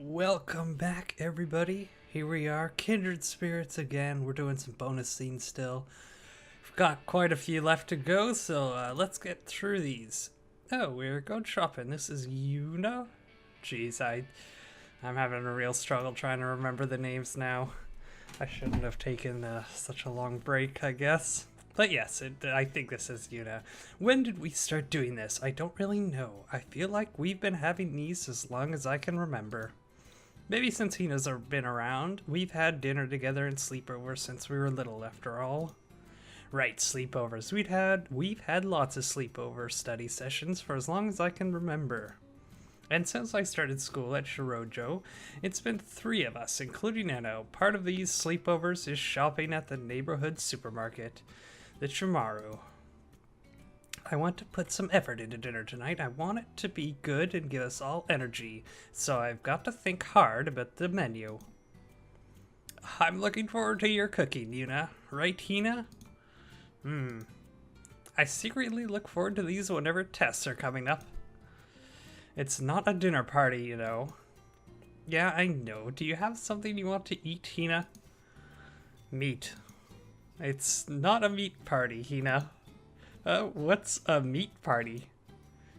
Welcome back, everybody. Here we are, Kindred Spirits again. We're doing some bonus scenes still. We've got quite a few left to go, so let's get through these. Oh, we're going shopping. This is Yuna. Jeez, I'm having a real struggle trying to remember the names now. I shouldn't have taken such a long break, I guess. But yes, I think this is Yuna. When did we start doing this? I don't really know. I feel like we've been having these as long as I can remember. Maybe since Hina's been around. We've had dinner together and sleepovers since we were little, after all. Right, sleepovers. We've had lots of sleepover study sessions for as long as I can remember. And since I started school at Shirojo, it's been 3 of us, including Eno. Part of these sleepovers is shopping at the neighborhood supermarket, the Chimaru. I want to put some effort into dinner tonight. I want it to be good and give us all energy, so I've got to think hard about the menu. I'm looking forward to your cooking, Yuna. Right, Hina? I secretly look forward to these whenever tests are coming up. It's not a dinner party, you know. Yeah, I know. Do you have something you want to eat, Hina? Meat. It's not a meat party, Hina. What's a meat party?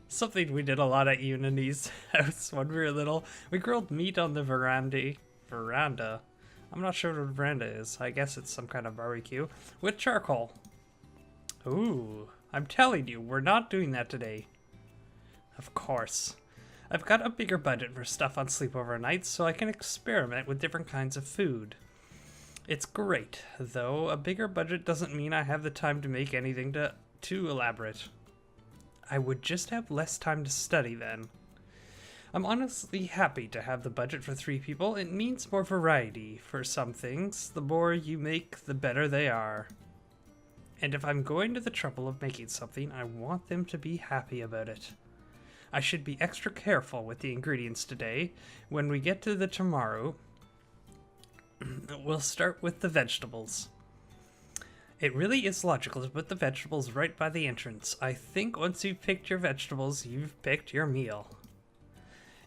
Something we did a lot at Uni's house when we were little. We grilled meat on the veranda. I'm not sure what a veranda is. I guess it's some kind of barbecue. With charcoal. Ooh, I'm telling you, we're not doing that today. Of course. I've got a bigger budget for stuff on sleepover nights, so I can experiment with different kinds of food. It's great, though a bigger budget doesn't mean I have the time to make anything too elaborate. I would just have less time to study then. I'm honestly happy to have the budget for 3 people. It means more variety for some things. The more you make, the better they are. And if I'm going to the trouble of making something, I want them to be happy about it. I should be extra careful with the ingredients today. When we get to the tomorrow, we'll start with the vegetables. It really is logical to put the vegetables right by the entrance. I think once you've picked your vegetables, you've picked your meal.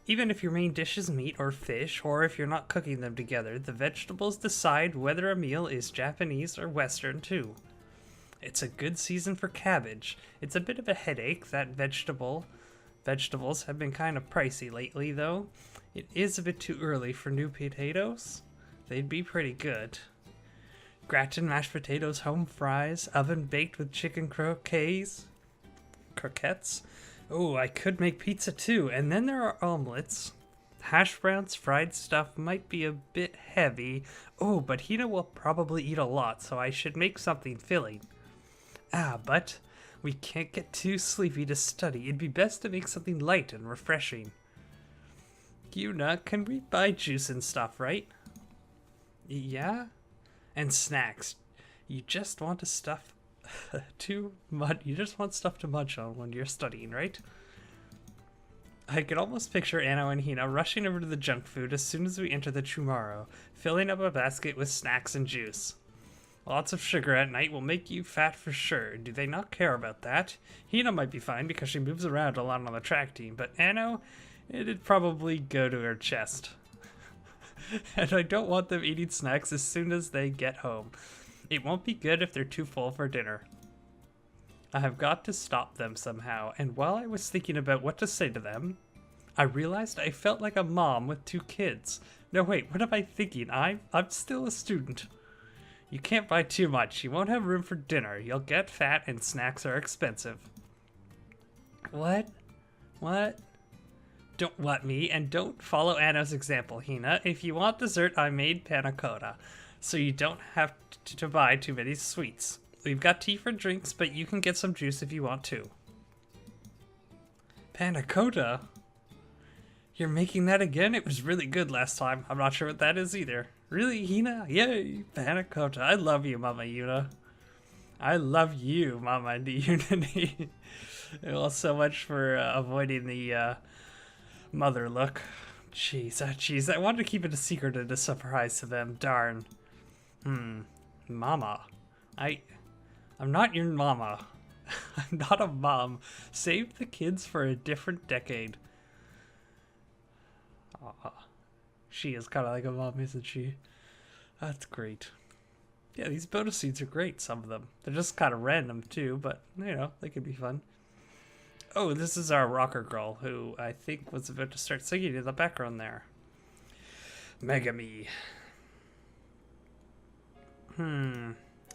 Even if your main dish is meat or fish, or if you're not cooking them together, the vegetables decide whether a meal is Japanese or Western too. It's a good season for cabbage. It's a bit of a headache that vegetables have been kind of pricey lately though. It is a bit too early for new potatoes. They'd be pretty good. Gratin mashed potatoes, home fries, oven baked with chicken croquettes. Oh, I could make pizza too. And then there are omelets. Hash browns, fried stuff might be a bit heavy. Oh, but Hina will probably eat a lot, so I should make something filling. But we can't get too sleepy to study. It'd be best to make something light and refreshing. Yuna, can we buy juice and stuff, right? Yeah? And snacks. You just want to stuff you just want stuff to munch on when you're studying, right? I could almost picture Anno and Hina rushing over to the junk food as soon as we enter the Chumaro, filling up a basket with snacks and juice. Lots of sugar at night will make you fat for sure. Do they not care about that? Hina might be fine because she moves around a lot on the track team, but Anno, it'd probably go to her chest. And I don't want them eating snacks as soon as they get home. It won't be good if they're too full for dinner. I have got to stop them somehow, and while I was thinking about what to say to them, I realized I felt like a mom with 2 kids. No wait, what am I thinking? I'm still a student. You can't buy too much. You won't have room for dinner. You'll get fat and snacks are expensive. What? What? Don't let me, and don't follow Anno's example, Hina. If you want dessert, I made panna cotta, so you don't have to buy too many sweets. We've got tea for drinks, but you can get some juice if you want to. Panna cotta? You're making that again? It was really good last time. I'm not sure what that is either. Really, Hina? Yay, panna cotta. I love you, Mama Yuna. I love you, Mama Yuna. Well, so much for avoiding the mother look. Jeez, I wanted to keep it a secret and a surprise to them. Darn. Mama. I'm not your mama. I'm not a mom. Save the kids for a different decade. She is kind of like a mom, isn't she? That's great. Yeah, these bonus scenes are great, some of them. They're just kind of random, too, but, you know, they could be fun. Oh, this is our rocker girl, who I think was about to start singing in the background there. Megami.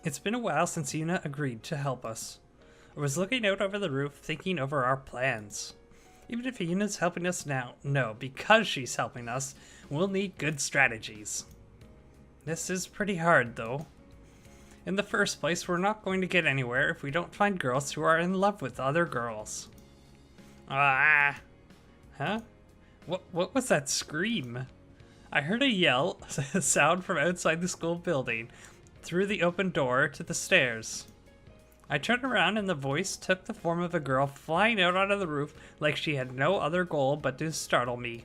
It's been a while since Yuna agreed to help us. I was looking out over the roof, thinking over our plans. Even if Yuna's helping us now, no, because she's helping us, we'll need good strategies. This is pretty hard, though. In the first place, we're not going to get anywhere if we don't find girls who are in love with other girls. Huh? What was that scream? I heard a yell, a sound from outside the school building, through the open door to the stairs. I turned around and the voice took the form of a girl flying out onto the roof like she had no other goal but to startle me.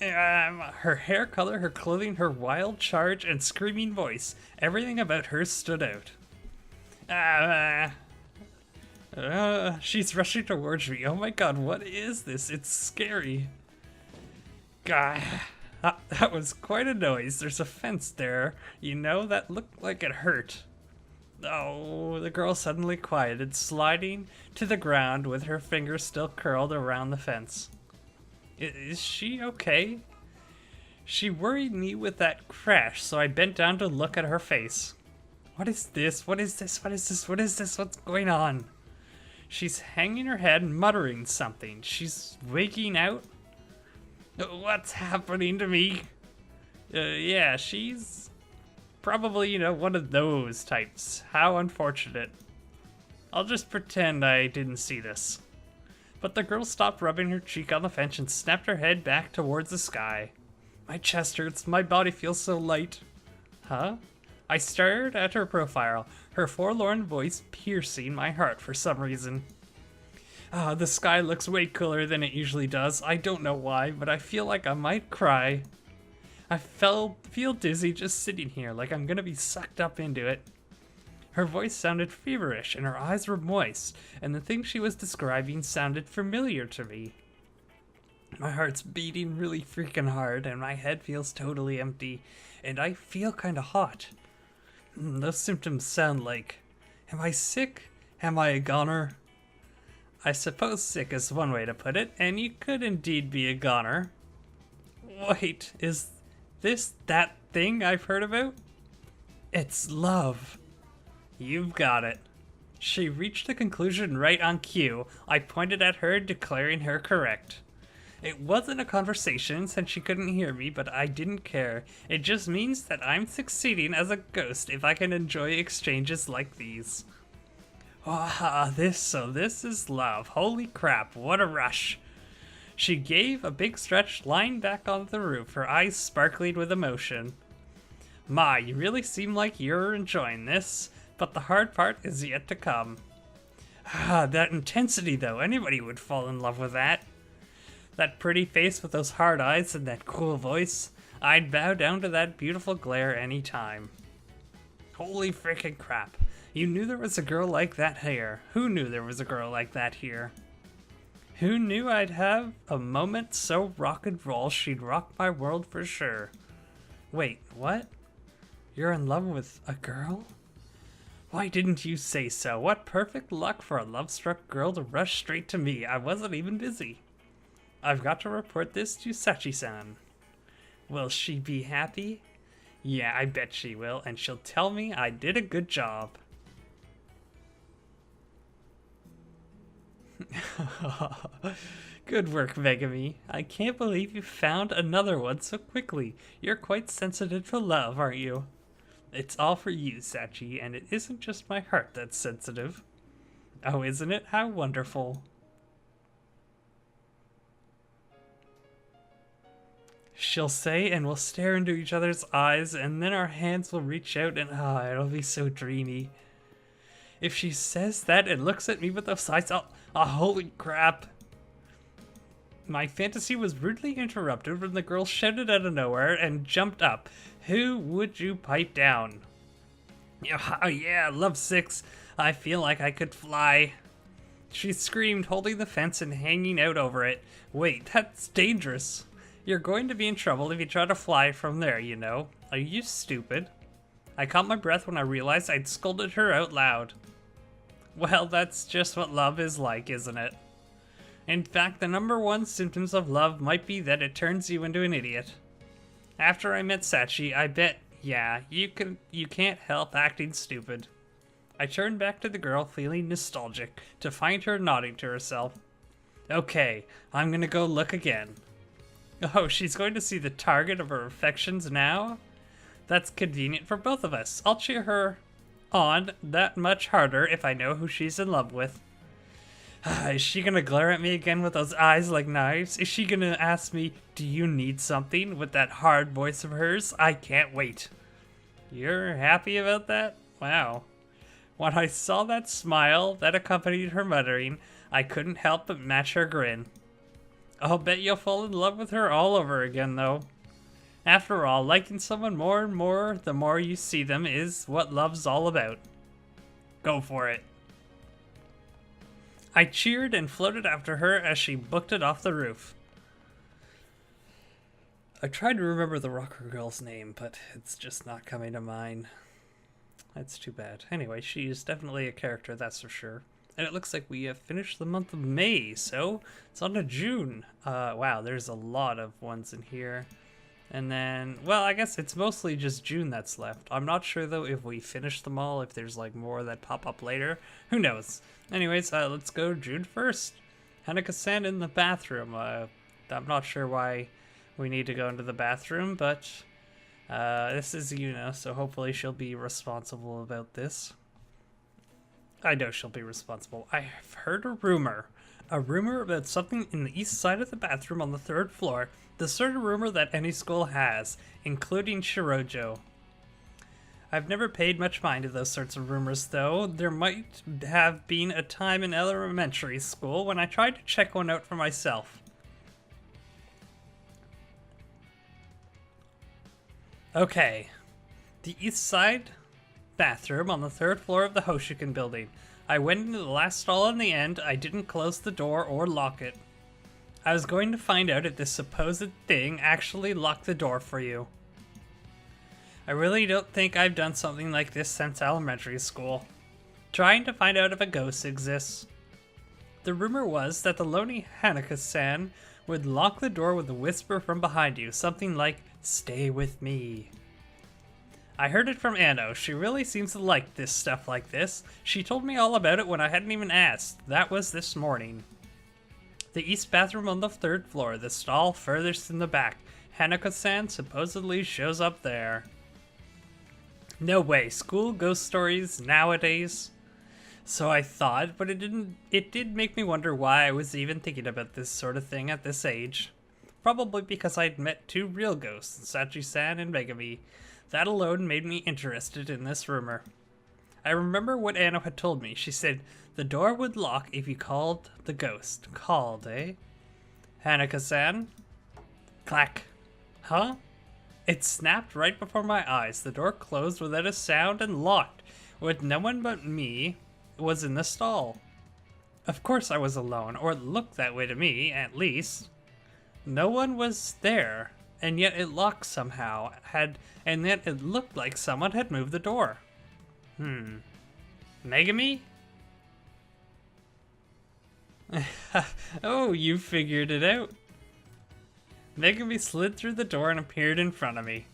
Her hair color, her clothing, her wild charge, and screaming voice, everything about her stood out. She's rushing towards me. Oh my god, what is this? It's scary. God, that was quite a noise. There's a fence there, you know, that looked like it hurt. Oh, the girl suddenly quieted, sliding to the ground with her fingers still curled around the fence. Is she okay? She worried me with that crash, so I bent down to look at her face. What is this? What is this? What is this? What is this? What's going on? She's hanging her head, muttering something. She's waking out. What's happening to me? Yeah, she's probably, you know, one of those types. How unfortunate. I'll just pretend I didn't see this. But the girl stopped rubbing her cheek on the fence and snapped her head back towards the sky. My chest hurts. My body feels so light. Huh? I stared at her profile, her forlorn voice piercing my heart for some reason. The sky looks way cooler than it usually does. I don't know why, but I feel like I might cry. I feel dizzy just sitting here, like I'm gonna be sucked up into it. Her voice sounded feverish, and her eyes were moist, and the thing she was describing sounded familiar to me. My heart's beating really freaking hard, and my head feels totally empty, and I feel kinda hot. Those symptoms sound like... Am I sick? Am I a goner? I suppose sick is one way to put it, and you could indeed be a goner. Wait, is this that thing I've heard about? It's love. You've got it. She reached a conclusion right on cue. I pointed at her, declaring her correct. It wasn't a conversation since she couldn't hear me, but I didn't care. It just means that I'm succeeding as a ghost if I can enjoy exchanges like these. This is love. Holy crap, what a rush. She gave a big stretch, lying back on the roof, her eyes sparkling with emotion. My, you really seem like you're enjoying this. But the hard part is yet to come. That intensity though, anybody would fall in love with that. That pretty face with those hard eyes and that cool voice, I'd bow down to that beautiful glare any time. Holy freaking crap, you knew there was a girl like that here. Who knew there was a girl like that here? Who knew I'd have a moment so rock and roll she'd rock my world for sure? Wait, what? You're in love with a girl? Why didn't you say so? What perfect luck for a love-struck girl to rush straight to me. I wasn't even busy. I've got to report this to Sachi-san. Will she be happy? Yeah, I bet she will, and she'll tell me I did a good job. Good work, Megami. I can't believe you found another one so quickly. You're quite sensitive to love, aren't you? It's all for you, Sachi, and it isn't just my heart that's sensitive. Oh, isn't it? How wonderful. She'll say, and we'll stare into each other's eyes, and then our hands will reach out, and it'll be so dreamy. If she says that and looks at me with those eyes, holy crap. My fantasy was rudely interrupted when the girl shouted out of nowhere and jumped up. Who would you pipe down? Yeah, love 6. I feel like I could fly. She screamed, holding the fence and hanging out over it. Wait, that's dangerous. You're going to be in trouble if you try to fly from there, you know. Are you stupid? I caught my breath when I realized I'd scolded her out loud. Well, that's just what love is like, isn't it? In fact, the #1 symptoms of love might be that it turns you into an idiot. After I met Sachi, I bet, yeah, you can't help acting stupid. I turned back to the girl, feeling nostalgic, to find her nodding to herself. Okay, I'm gonna go look again. Oh, she's going to see the target of her affections now? That's convenient for both of us. I'll cheer her on that much harder if I know who she's in love with. Is she gonna glare at me again with those eyes like knives? Is she gonna ask me, do you need something, with that hard voice of hers? I can't wait. You're happy about that? Wow. When I saw that smile that accompanied her muttering, I couldn't help but match her grin. I'll bet you'll fall in love with her all over again, though. After all, liking someone more and more the more you see them is what love's all about. Go for it. I cheered and floated after her as she booked it off the roof. I tried to remember the rocker girl's name, but it's just not coming to mind. That's too bad. Anyway, she's definitely a character, that's for sure. And it looks like we have finished the month of May, so it's on to June. Wow, there's a lot of ones in here. And then, well, I guess it's mostly just June that's left. I'm not sure, though, if we finish them all, if there's, like, more that pop up later. Who knows? Anyways, let's go June 1st. Hanako-san in the bathroom. I'm not sure why we need to go into the bathroom, but this is Yuna, so hopefully she'll be responsible about this. I know she'll be responsible. I've heard a rumor about something in the east side of the bathroom on the 3rd floor. The sort of rumor that any school has, including Shirojo. I've never paid much mind to those sorts of rumors, though. There might have been a time in elementary school when I tried to check one out for myself. Okay. The east side bathroom on the 3rd floor of the Hoshiken building. I went into the last stall in the end. I didn't close the door or lock it. I was going to find out if this supposed thing actually locked the door for you. I really don't think I've done something like this since elementary school. Trying to find out if a ghost exists. The rumor was that the lonely Hanako-san would lock the door with a whisper from behind you, something like, "Stay with me." I heard it from Anno. She really seems to like this stuff like this. She told me all about it when I hadn't even asked. That was this morning. The east bathroom on the 3rd floor, the stall furthest in the back. Hanako-san supposedly shows up there. No way, school ghost stories nowadays? So I thought, but it did make me wonder why I was even thinking about this sort of thing at this age. Probably because I'd met 2 real ghosts, Sachi-san and Megami. That alone made me interested in this rumor. I remember what Anno had told me. She said, the door would lock if you called the ghost. Called, eh? Hanako-san? Clack. Huh? It snapped right before my eyes. The door closed without a sound and locked, with no one but me was in the stall. Of course I was alone, or it looked that way to me, at least. No one was there, and yet it locked somehow, and yet it looked like someone had moved the door. Megami? Oh, you figured it out. Megami slid through the door and appeared in front of me.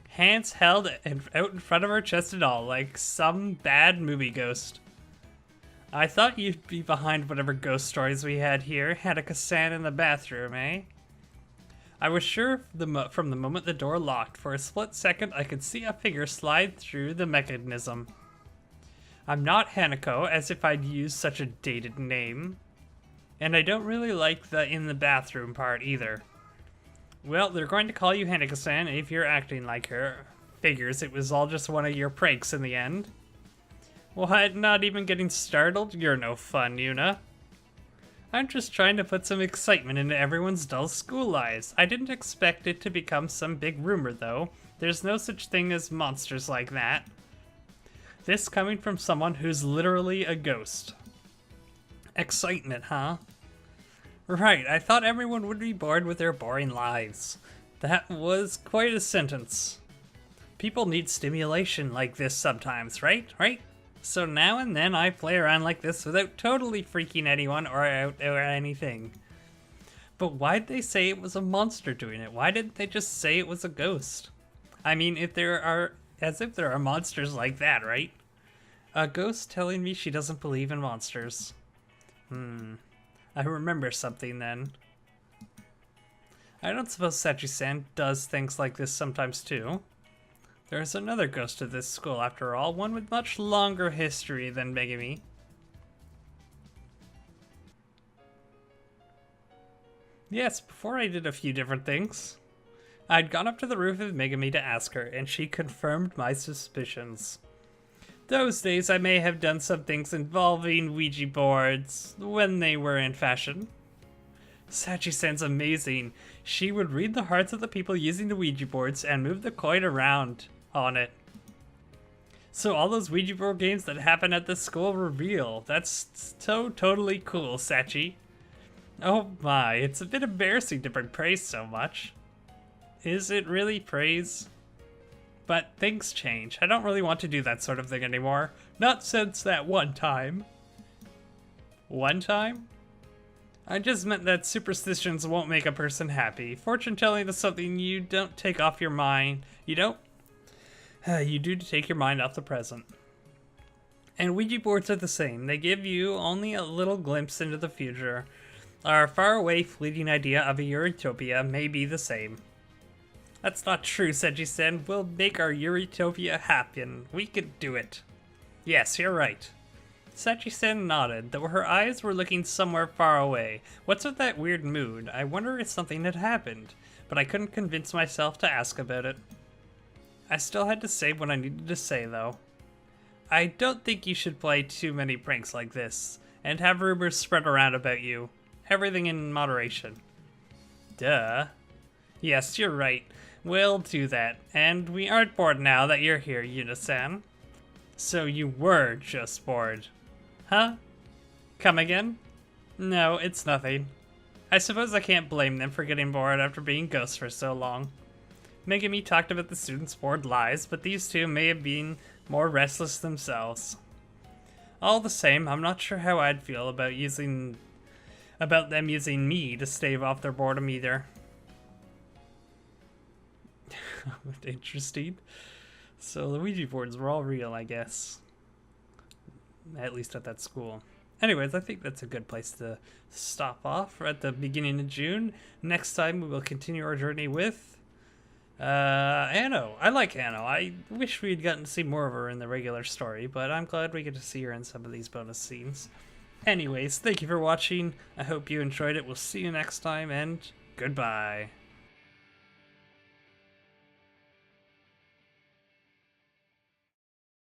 Hands held out in front of her chest and all, like some bad movie ghost. I thought you'd be behind whatever ghost stories we had here, Hanako-san in the bathroom, eh? I was sure from the moment the door locked. For a split second, I could see a figure slide through the mechanism. I'm not Hanako, as if I'd used such a dated name. And I don't really like the in the bathroom part either. Well, they're going to call you Hanako-san if you're acting like her. Figures it was all just one of your pranks in the end. What, not even getting startled? You're no fun, Yuna. I'm just trying to put some excitement into everyone's dull school lives. I didn't expect it to become some big rumor, though. There's no such thing as monsters like that. This coming from someone who's literally a ghost. Excitement, huh? Right, I thought everyone would be bored with their boring lives. That was quite a sentence. People need stimulation like this sometimes, right? Right? So now and then I play around like this without totally freaking anyone or out or anything. But why'd they say it was a monster doing it? Why didn't they just say it was a ghost? I mean, if there are monsters like that, right? A ghost telling me she doesn't believe in monsters. I remember something then. I don't suppose Sachi-san does things like this sometimes too. There's another ghost at this school after all, one with much longer history than Megami. Yes, before I did a few different things. I'd gone up to the roof of Megami to ask her, and she confirmed my suspicions. Those days I may have done some things involving Ouija boards when they were in fashion. Sachi-san's amazing. She would read the hearts of the people using the Ouija boards and move the coin around on it. So all those Ouija board games that happen at this school were real. That's so totally cool, Sachi. Oh my, it's a bit embarrassing to bring praise so much. Is it really praise? But things change. I don't really want to do that sort of thing anymore. Not since that one time. One time? I just meant that superstitions won't make a person happy. Fortune telling is something you don't take off your mind. You don't? You do to take your mind off the present. And Ouija boards are the same. They give you only a little glimpse into the future. Our faraway, fleeting idea of a utopia may be the same. That's not true, Seiji-san. We'll make our utopia happen. We could do it. Yes, you're right. Sachi-san nodded, though her eyes were looking somewhere far away. What's with that weird mood? I wonder if something had happened, but I couldn't convince myself to ask about it. I still had to say what I needed to say, though. I don't think you should play too many pranks like this, and have rumors spread around about you. Everything in moderation. Duh. Yes, you're right. We'll do that, and we aren't bored now that you're here, Yuna-san. So you were just bored. Huh? Come again? No, it's nothing. I suppose I can't blame them for getting bored after being ghosts for so long. Megami talked about the students' bored lives, but these two may have been more restless themselves. All the same, I'm not sure how I'd feel about them using me to stave off their boredom either. Interesting. So the Ouija boards were all real, I guess. At least at that school. Anyways, I think that's a good place to stop off at the beginning of June. Next time we will continue our journey with Anno. I like Anno. I wish we'd gotten to see more of her in the regular story, but I'm glad we get to see her in some of these bonus scenes. Anyways, thank you for watching. I hope you enjoyed it. We'll see you next time, and goodbye.